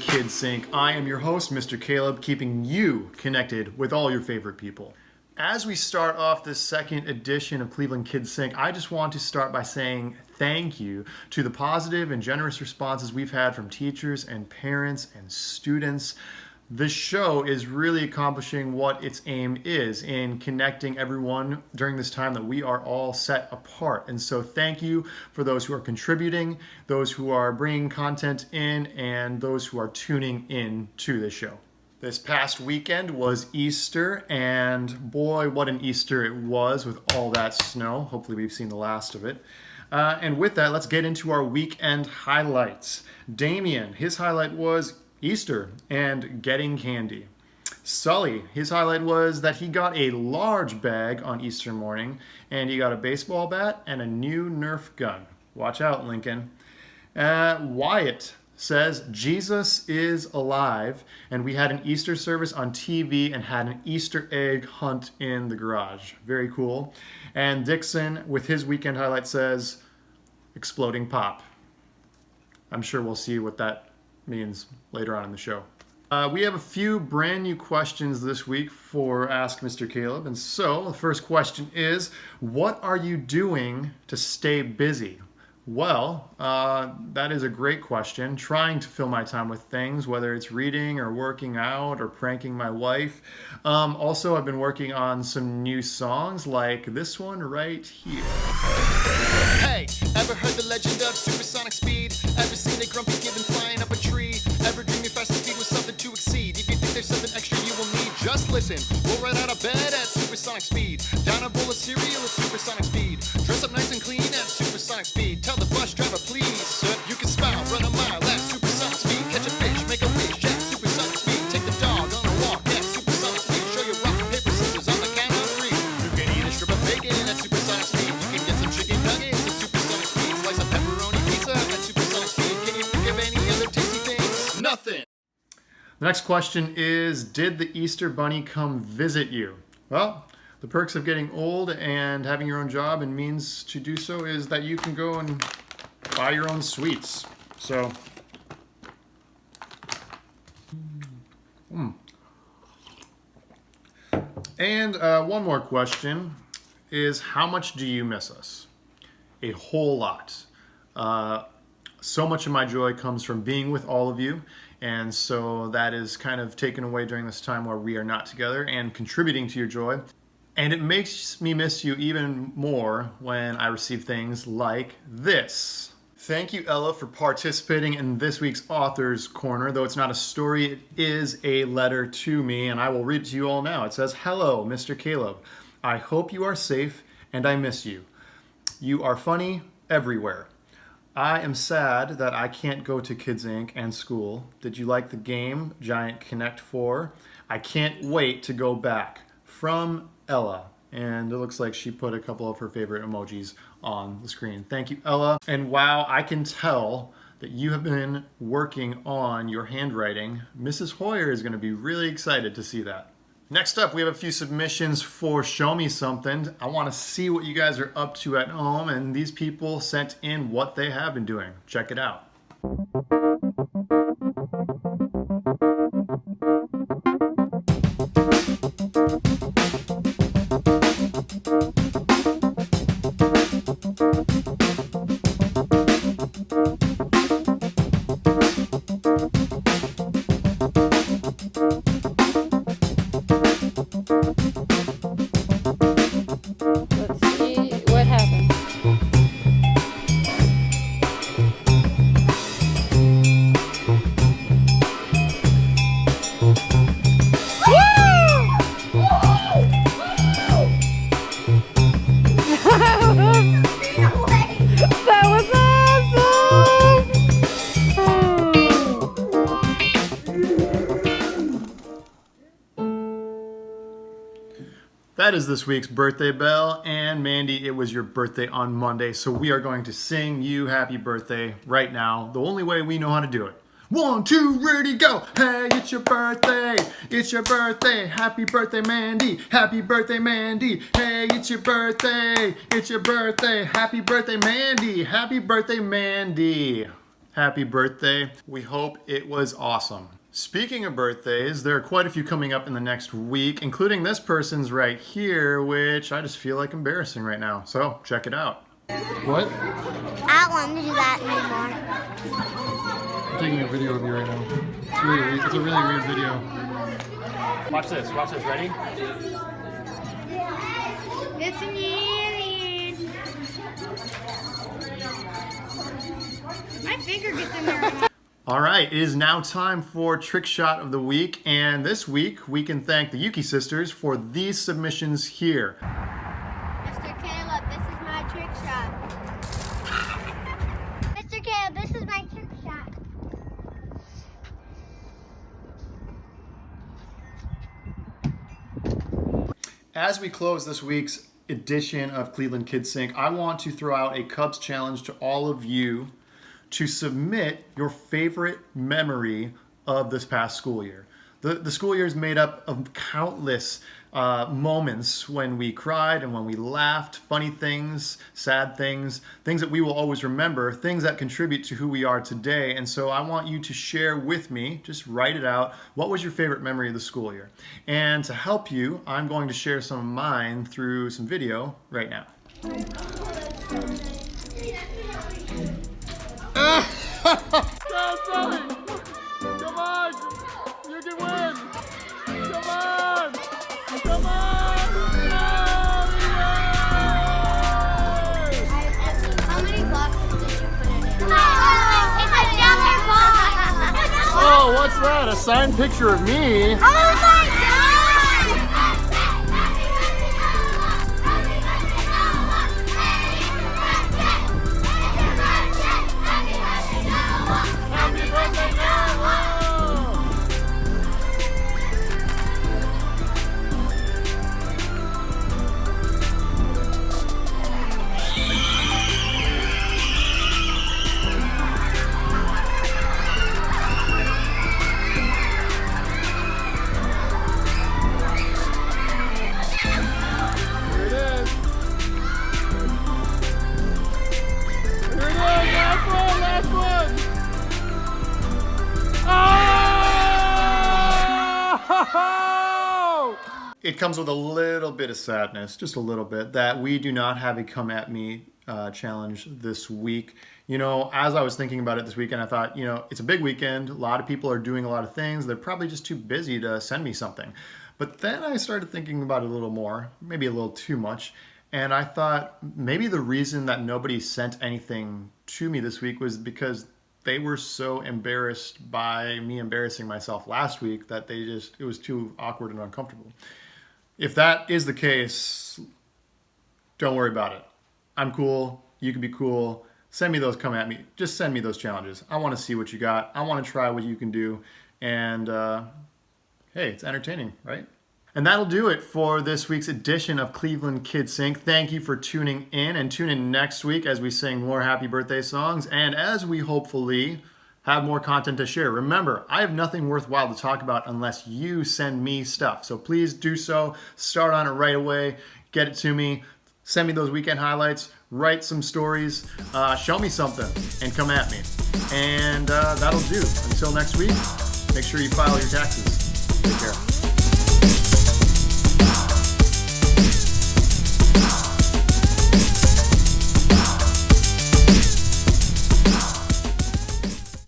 Kids Sync. I am your host, Mr. Caleb, keeping you connected with all your favorite people. As we start off this second edition of Cleveland Kids Sync, I just want to start by saying thank you to the positive and generous responses we've had from teachers and parents and students. This show is really accomplishing what its aim is in connecting everyone during this time that we are all set apart. And so thank you for those who are contributing, those who are bringing content in, and those who are tuning in to the show. This past weekend was Easter, and boy, what an Easter it was with all that snow. Hopefully we've seen the last of it. And with that, let's get into our weekend highlights. Damien, his highlight was Easter and getting candy. Sully, his highlight was that he got a large bag on Easter morning, and he got a baseball bat and a new Nerf gun. Watch out, Lincoln. Wyatt says Jesus is alive, and we had an Easter service on TV and had an Easter egg hunt in the garage. Very cool. And Dixon, with his weekend highlight, says exploding pop. I'm sure we'll see what that means later on in the show. We have a few brand new questions this week for Ask Mr. Caleb. And so the first question is, what are you doing to stay busy? Well, that is a great question. Trying to fill my time with things, whether it's reading or working out or pranking my wife. Also, I've been working on some new songs like this one right here. Hey, ever heard the legend of supersonic speed? Ever seen a grumpy gibbon flying up a tree? Ever dream your fastest speed was something to exceed? If you think there's something extra you will need, just listen. Roll right out of bed at supersonic speed. Down a bowl of cereal at supersonic speed. Dress up nice and clean at supersonic speed. Tell the bus driver, please, sir, you can smile, run a mile at supersonic speed. Catch a fish, make a wish at supersonic speed. Take the dog on a walk at supersonic speed. Show your rock, paper, scissors on the count of three. You can eat a strip of bacon at supersonic speed. You can get some chicken nuggets at supersonic speed. Slice of pepperoni pizza at supersonic speed. Can you think of any other tasty things? Nothing. The next question is, did the Easter Bunny come visit you? Well, the perks of getting old and having your own job and means to do so is that you can go and buy your own sweets. So, And one more question is, how much do you miss us? A whole lot. So much of my joy comes from being with all of you, and so that is kind of taken away during this time where we are not together and contributing to your joy. And it makes me miss you even more when I receive things like this. Thank you, Ella, for participating in this week's Author's Corner. Though it's not a story, it is a letter to me, and I will read it to you all now. It says, "Hello, Mr. Caleb. I hope you are safe, and I miss you. You are funny everywhere. I am sad that I can't go to Kids Inc. and school. Did you like the game, Giant Connect 4? I can't wait to go back. From Ella." And it looks like she put a couple of her favorite emojis on the screen. Thank you, Ella. And wow, I can tell that you have been working on your handwriting. Mrs. Hoyer is going to be really excited to see that. Next up, we have a few submissions for Show Me Something. I want to see what you guys are up to at home, and these people sent in what they have been doing. Check it out. Let's see what happens. That was That is this week's birthday bell, and Mandy, it was your birthday on Monday, so we are going to sing you happy birthday right now, the only way we know how to do it. 1, 2, ready, go! Hey, it's your birthday! It's your birthday! Happy birthday, Mandy! Happy birthday, Mandy! Hey, it's your birthday! It's your birthday! Happy birthday, Mandy! Happy birthday, Mandy! happy birthday. We hope it was awesome. Speaking of birthdays, there are quite a few coming up in the next week, including this person's right here, which I just feel like embarrassing right now. So check it out. What? I don't want to do that anymore. I'm taking a video of you right now. It's a really weird video. Watch this, ready? It's an alien. My finger gets in there. All right, it is now time for Trick Shot of the Week, and this week we can thank the Yuki sisters for these submissions here. Mr. Caleb, this is my trick shot. Mr. Caleb, this is my trick shot. As we close this week's edition of Cleveland Kids Sync, I want to throw out a Cubs challenge to all of you to submit your favorite memory of this past school year. The school year is made up of countless moments when we cried and when we laughed, funny things, sad things, things that we will always remember, things that contribute to who we are today. And so I want you to share with me, just write it out, what was your favorite memory of the school year? And to help you, I'm going to share some of mine through some video right now. Come on! You can win! Come on! Come on! How many boxes did you put it in? It's another box! Oh, what's that? A signed picture of me? Oh my Happy birthday, Noah! Here it is. Here it is, last one! Oh! It comes with a little bit of sadness, just a little bit, that we do not have a Come At Me challenge this week. You know, as I was thinking about it this weekend, I thought, you know, it's a big weekend. A lot of people are doing a lot of things. They're probably just too busy to send me something. But then I started thinking about it a little more, maybe a little too much. And I thought maybe the reason that nobody sent anything to me this week was because they were so embarrassed by me embarrassing myself last week that it was too awkward and uncomfortable. If that is the case, don't worry about it. I'm cool. You can be cool. Send me those Come At Me. Just send me those challenges. I want to see what you got. I want to try what you can do. And hey, it's entertaining, right? And that'll do it for this week's edition of Cleveland Kids Sync. Thank you for tuning in, and tune in next week as we sing more happy birthday songs and as we hopefully have more content to share. Remember, I have nothing worthwhile to talk about unless you send me stuff. So please do so. Start on it right away. Get it to me. Send me those weekend highlights. Write some stories. Show me something and come at me. And that'll do. Until next week, make sure you file your taxes. Take care.